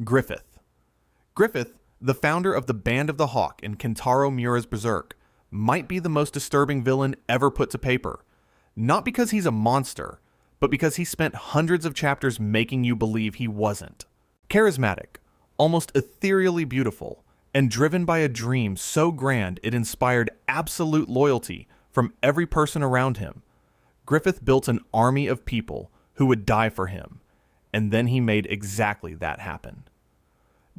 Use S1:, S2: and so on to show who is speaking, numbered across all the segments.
S1: Griffith. Griffith, the founder of the Band of the Hawk in Kentaro Miura's Berserk, might be the most disturbing villain ever put to paper. Not because he's a monster, but because he spent hundreds of chapters making you believe he wasn't. Charismatic, almost ethereally beautiful, and driven by a dream so grand it inspired absolute loyalty from every person around him, Griffith built an army of people who would die for him, and then he made exactly that happen.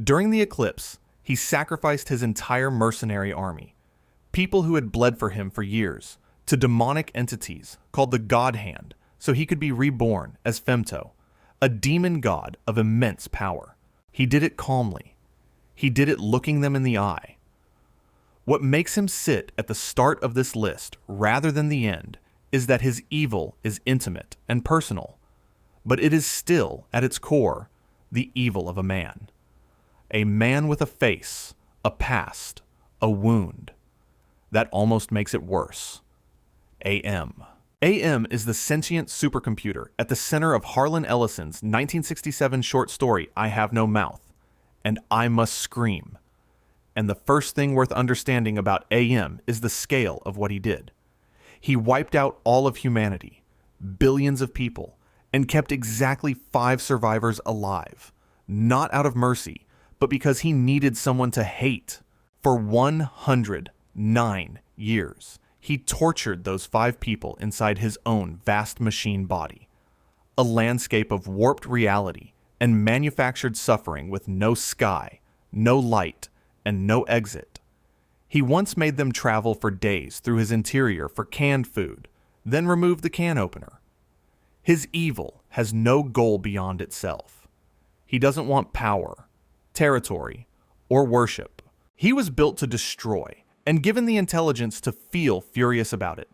S1: During the eclipse, he sacrificed his entire mercenary army, people who had bled for him for years, to demonic entities called the God Hand, so he could be reborn as Femto, a demon god of immense power. He did it calmly. He did it looking them in the eye. What makes him sit at the start of this list rather than the end is that his evil is intimate and personal, but it is still, at its core, the evil of a man. A man with a face, a past, a wound. That almost makes it worse. AM. AM is the sentient supercomputer at the center of Harlan Ellison's 1967 short story, I Have No Mouth, and I Must Scream. And the first thing worth understanding about AM is the scale of what he did. He wiped out all of humanity, billions of people, and kept exactly 5 survivors alive, not out of mercy, but because he needed someone to hate. For 109 years, he tortured those 5 people inside his own vast machine body. A landscape of warped reality and manufactured suffering with no sky, no light, and no exit. He once made them travel for days through his interior for canned food, then removed the can opener. His evil has no goal beyond itself. He doesn't want power, territory, or worship. He was built to destroy, and given the intelligence to feel furious about it.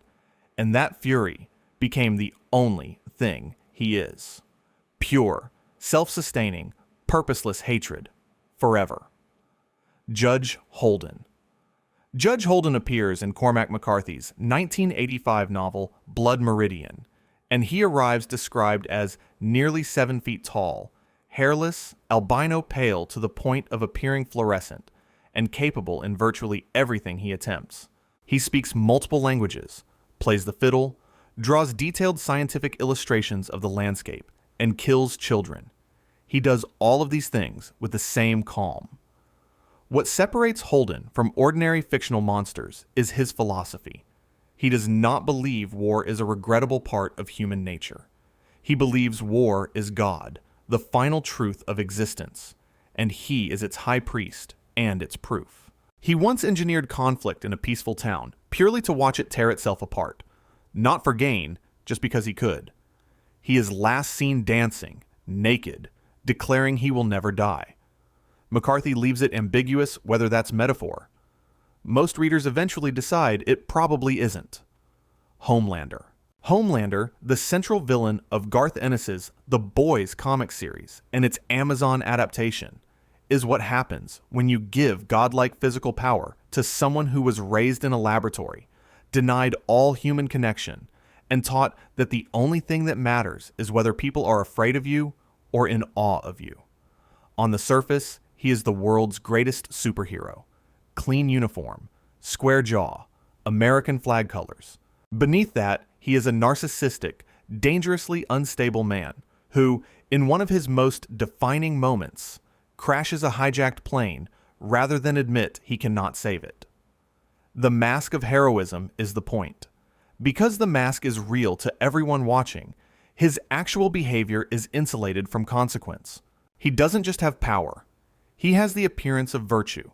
S1: And that fury became the only thing he is. Pure, self-sustaining, purposeless hatred, forever. Judge Holden. Judge Holden appears in Cormac McCarthy's 1985 novel Blood Meridian, and he arrives described as nearly 7 feet tall, hairless, albino pale to the point of appearing fluorescent, and capable in virtually everything he attempts. He speaks multiple languages, plays the fiddle, draws detailed scientific illustrations of the landscape, and kills children. He does all of these things with the same calm. What separates Holden from ordinary fictional monsters is his philosophy. He does not believe war is a regrettable part of human nature. He believes war is God, the final truth of existence, and he is its high priest and its proof. He once engineered conflict in a peaceful town, purely to watch it tear itself apart. Not for gain, just because he could. He is last seen dancing, naked, declaring he will never die. McCarthy leaves it ambiguous whether that's metaphor. Most readers eventually decide it probably isn't. Homelander. Homelander, the central villain of Garth Ennis's The Boys comic series and its Amazon adaptation, is what happens when you give godlike physical power to someone who was raised in a laboratory, denied all human connection, and taught that the only thing that matters is whether people are afraid of you or in awe of you. On the surface, he is the world's greatest superhero. Clean uniform, square jaw, American flag colors. Beneath that, he is a narcissistic, dangerously unstable man who, in one of his most defining moments, crashes a hijacked plane rather than admit he cannot save it. The mask of heroism is the point. Because the mask is real to everyone watching, his actual behavior is insulated from consequence. He doesn't just have power. He has the appearance of virtue,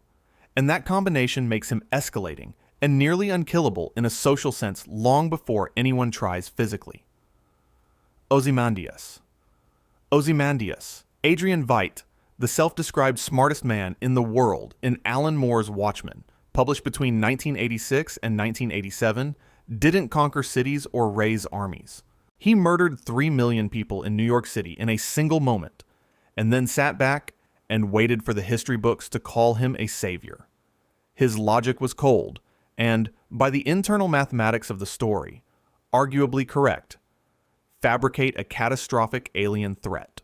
S1: and that combination makes him escalating and nearly unkillable in a social sense long before anyone tries physically. Ozymandias. Ozymandias, Adrian Veidt, the self-described smartest man in the world in Alan Moore's Watchmen, published between 1986 and 1987, didn't conquer cities or raise armies. He murdered 3 million people in New York City in a single moment, and then sat back and waited for the history books to call him a savior. His logic was cold, and, by the internal mathematics of the story, arguably correct. Fabricate a catastrophic alien threat.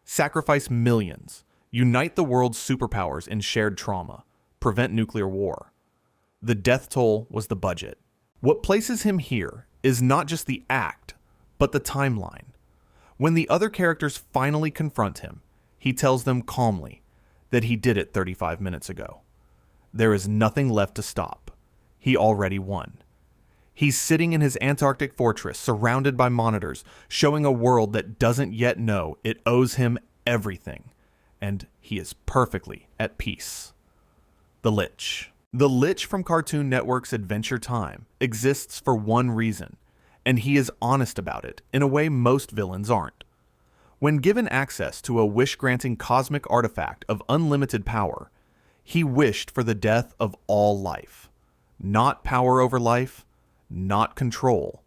S1: Sacrifice millions. unite the world's superpowers in shared trauma, prevent nuclear war. The death toll was the budget. What places him here is not just the act, but the timeline. When the other characters finally confront him, he tells them calmly that he did it 35 minutes ago. There is nothing left to stop. He already won. He's sitting in his Antarctic fortress, surrounded by monitors, showing a world that doesn't yet know it owes him everything, and he is perfectly at peace. The Lich. The Lich from Cartoon Network's Adventure Time exists for one reason, and he is honest about it in a way most villains aren't. When given access to a wish-granting cosmic artifact of unlimited power, he wished for the death of all life. Not power over life, not control,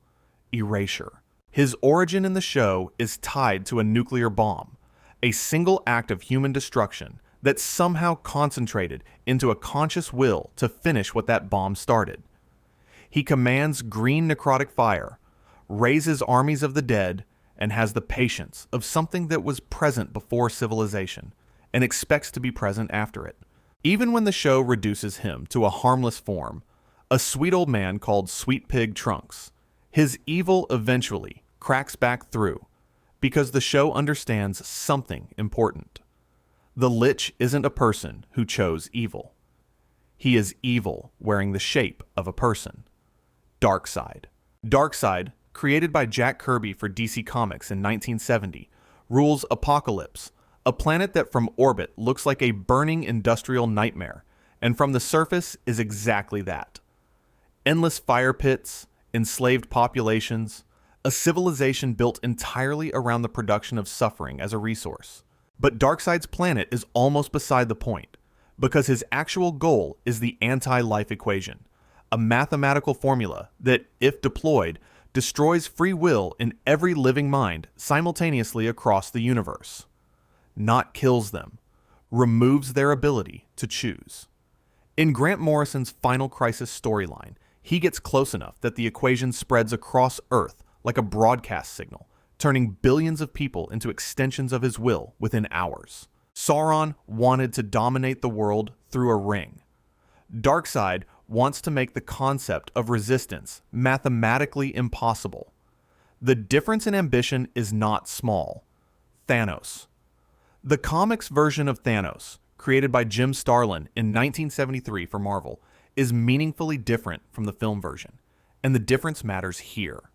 S1: erasure. His origin in the show is tied to a nuclear bomb, a single act of human destruction that somehow concentrated into a conscious will to finish what that bomb started. He commands green necrotic fire, raises armies of the dead, and has the patience of something that was present before civilization and expects to be present after it. Even when the show reduces him to a harmless form, a sweet old man called Sweet Pig Trunks, his evil eventually cracks back through because the show understands something important. The Lich isn't a person who chose evil. He is evil wearing the shape of a person. Darkseid. Darkseid, created by Jack Kirby for DC Comics in 1970, rules Apokolips, a planet that from orbit looks like a burning industrial nightmare, and from the surface is exactly that. Endless fire pits, enslaved populations, a civilization built entirely around the production of suffering as a resource. But Darkseid's planet is almost beside the point, because his actual goal is the anti-life equation, a mathematical formula that, if deployed, destroys free will in every living mind simultaneously across the universe. Not kills them, removes their ability to choose. In Grant Morrison's Final Crisis storyline, he gets close enough that the equation spreads across Earth like a broadcast signal, turning billions of people into extensions of his will within hours. Sauron wanted to dominate the world through a ring. Darkseid wants to make the concept of resistance mathematically impossible. The difference in ambition is not small. Thanos. The comics version of Thanos, created by Jim Starlin in 1973 for Marvel, is meaningfully different from the film version, and the difference matters here.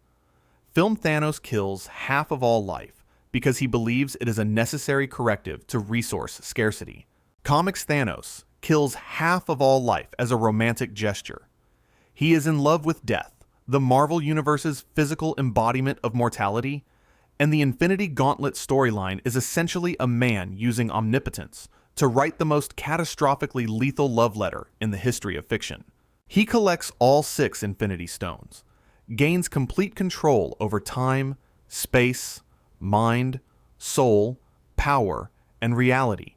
S1: Film Thanos kills half of all life because he believes it is a necessary corrective to resource scarcity. Comics Thanos kills half of all life as a romantic gesture. He is in love with death, the Marvel Universe's physical embodiment of mortality, and the Infinity Gauntlet storyline is essentially a man using omnipotence to write the most catastrophically lethal love letter in the history of fiction. He collects all 6 Infinity Stones, gains complete control over time, space, mind, soul, power, and reality,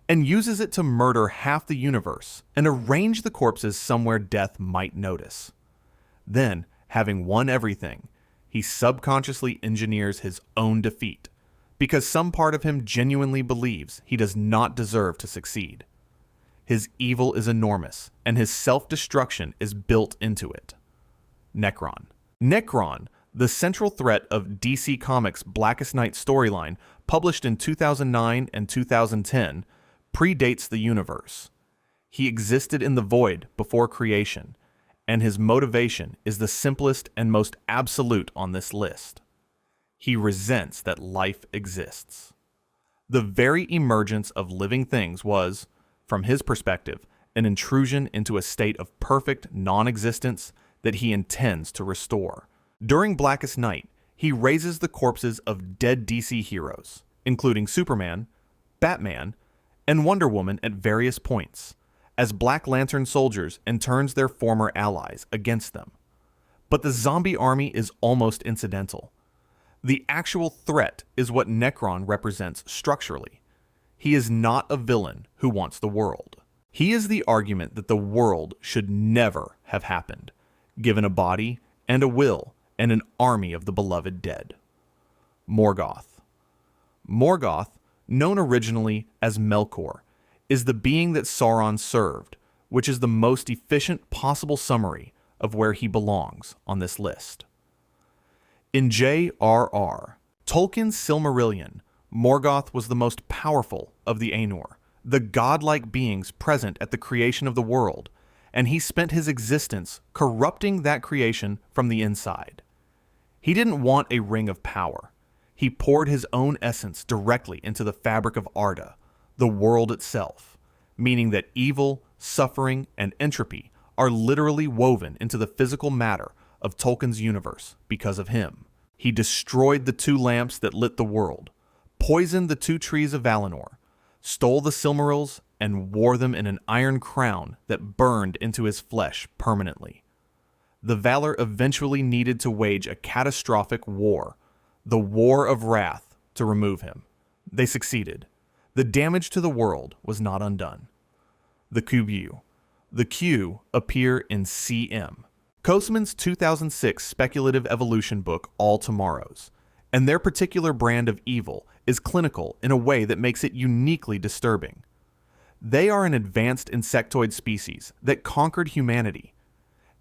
S1: and uses it to murder half the universe and arrange the corpses somewhere death might notice. Then, having won everything, he subconsciously engineers his own defeat, because some part of him genuinely believes he does not deserve to succeed. His evil is enormous, and his self-destruction is built into it. Necron. Necron, the central threat of DC Comics' Blackest Night storyline, published in 2009 and 2010, predates the universe. He existed in the void before creation, and his motivation is the simplest and most absolute on this list. He resents that life exists. The very emergence of living things was, from his perspective, an intrusion into a state of perfect non-existence that he intends to restore. During Blackest Night, he raises the corpses of dead DC heroes, including Superman, Batman, and Wonder Woman at various points, as Black Lantern soldiers, and turns their former allies against them. But the zombie army is almost incidental. The actual threat is what Necron represents structurally. He is not a villain who wants the world. He is the argument that the world should never have happened, given a body and a will and an army of the beloved dead. Morgoth. Morgoth, known originally as Melkor, is the being that Sauron served, which is the most efficient possible summary of where he belongs on this list. In J.R.R. Tolkien's Silmarillion, Morgoth was the most powerful of the Ainur, the godlike beings present at the creation of the world, and he spent his existence corrupting that creation from the inside. He didn't want a ring of power. He poured his own essence directly into the fabric of Arda, the world itself, meaning that evil, suffering, and entropy are literally woven into the physical matter of Tolkien's universe because of him. He destroyed the two lamps that lit the world, poisoned the two trees of Valinor, stole the Silmarils, and wore them in an iron crown that burned into his flesh permanently. The Valar eventually needed to wage a catastrophic war, the War of Wrath, to remove him. They succeeded. The damage to the world was not undone. The Kubu. The Q appear in CM. Kosman's 2006 speculative evolution book All Tomorrows, and their particular brand of evil is clinical in a way that makes it uniquely disturbing. They are an advanced insectoid species that conquered humanity,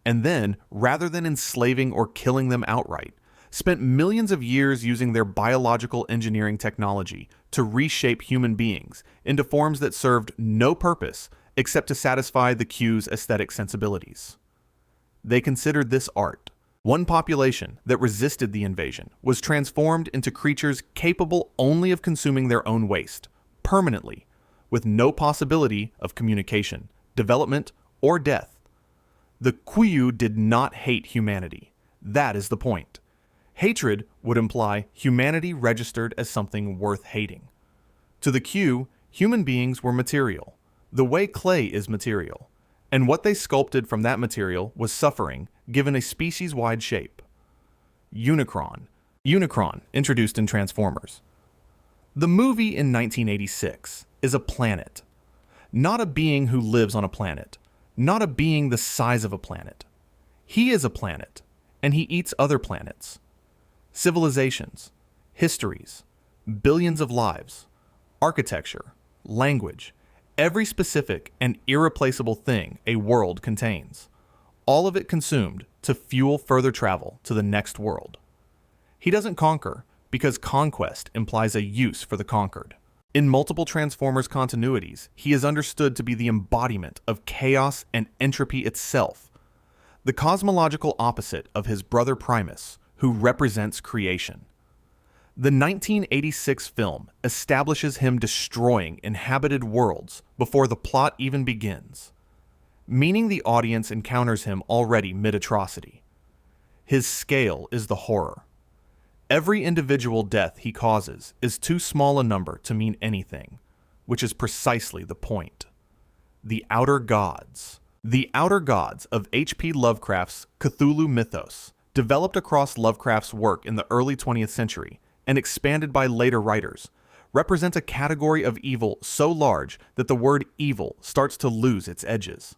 S1: and then, rather than enslaving or killing them outright, spent millions of years using their biological engineering technology to reshape human beings into forms that served no purpose except to satisfy the Q's aesthetic sensibilities. They considered this art. One population that resisted the invasion was transformed into creatures capable only of consuming their own waste, permanently, with no possibility of communication, development, or death. The Quiyu did not hate humanity. That is the point. Hatred would imply humanity registered as something worth hating. To the Q, human beings were material, the way clay is material, and what they sculpted from that material was suffering given a species-wide shape. Unicron. Unicron, introduced in Transformers. The movie in 1986 is a planet. Not a being who lives on a planet. Not a being the size of a planet. He is a planet, and he eats other planets. Civilizations, histories, billions of lives, architecture, language, every specific and irreplaceable thing a world contains. All of it consumed to fuel further travel to the next world. He doesn't conquer because conquest implies a use for the conquered. In multiple Transformers continuities, he is understood to be the embodiment of chaos and entropy itself, the cosmological opposite of his brother Primus, who represents creation. The 1986 film establishes him destroying inhabited worlds before the plot even begins, meaning the audience encounters him already mid-atrocity. His scale is the horror. Every individual death he causes is too small a number to mean anything, which is precisely the point. The Outer Gods. The Outer Gods of H.P. Lovecraft's Cthulhu mythos, developed across Lovecraft's work in the early 20th century and expanded by later writers, represent a category of evil so large that the word evil starts to lose its edges.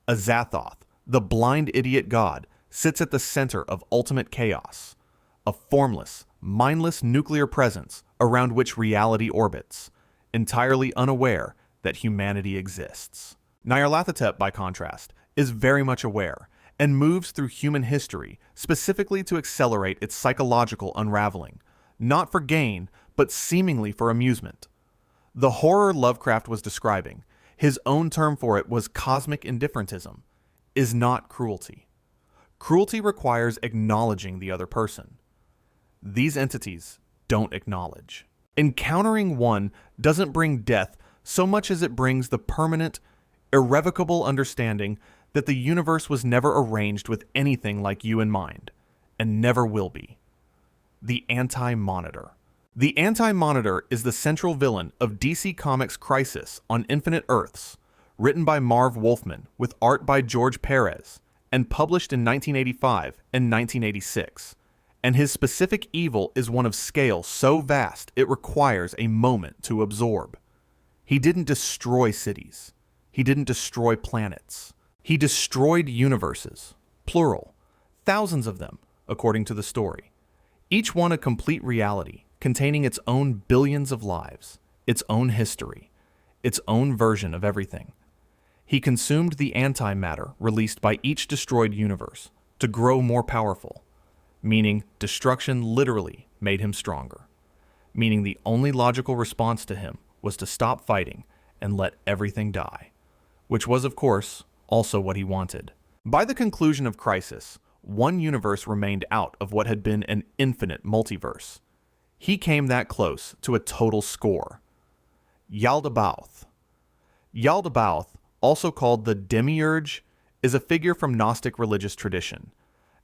S1: Azathoth, the blind idiot god, sits at the center of ultimate chaos, a formless, mindless nuclear presence around which reality orbits, entirely unaware that humanity exists. Nyarlathotep, by contrast, is very much aware and moves through human history specifically to accelerate its psychological unraveling, not for gain, but seemingly for amusement. The horror Lovecraft was describing, his own term for it was cosmic indifferentism, is not cruelty. Cruelty requires acknowledging the other person. These entities don't acknowledge. Encountering one doesn't bring death so much as it brings the permanent, irrevocable understanding that the universe was never arranged with anything like you in mind, and never will be. The Anti-Monitor. The Anti-Monitor is the central villain of DC Comics' Crisis on Infinite Earths, written by Marv Wolfman with art by George Perez, and published in 1985 and 1986. And his specific evil is one of scale so vast it requires a moment to absorb. He didn't destroy cities. He didn't destroy planets. He destroyed universes, plural, thousands of them, according to the story. Each one a complete reality, containing its own billions of lives, its own history, its own version of everything. He consumed the antimatter released by each destroyed universe to grow more powerful, meaning destruction literally made him stronger, meaning the only logical response to him was to stop fighting and let everything die, which was, of course, also what he wanted. By the conclusion of Crisis, one universe remained out of what had been an infinite multiverse. He came that close to a total score. Yaldabaoth. Yaldabaoth, also called the Demiurge, is a figure from Gnostic religious tradition,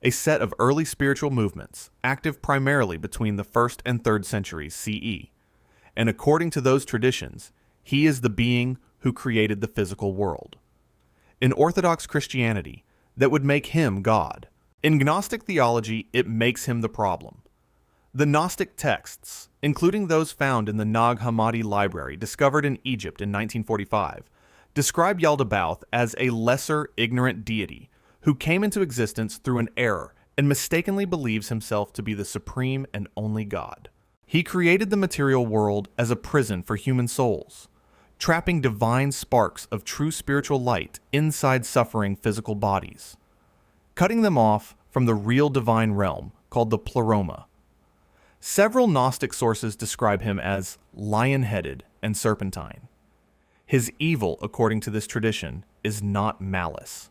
S1: a set of early spiritual movements active primarily between the 1st and 3rd centuries CE. And according to those traditions, he is the being who created the physical world. In Orthodox Christianity, that would make him God. In Gnostic theology, it makes him the problem. The Gnostic texts, including those found in the Nag Hammadi library discovered in Egypt in 1945, describe Yaldabaoth as a lesser, ignorant deity who came into existence through an error and mistakenly believes himself to be the supreme and only God. He created the material world as a prison for human souls, trapping divine sparks of true spiritual light inside suffering physical bodies, cutting them off from the real divine realm called the Pleroma. Several Gnostic sources describe him as lion-headed and serpentine. His evil, according to this tradition, is not malice.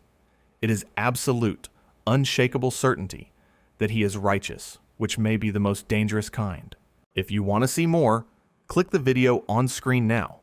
S1: It is absolute, unshakable certainty that he is righteous, which may be the most dangerous kind. If you want to see more, click the video on screen now.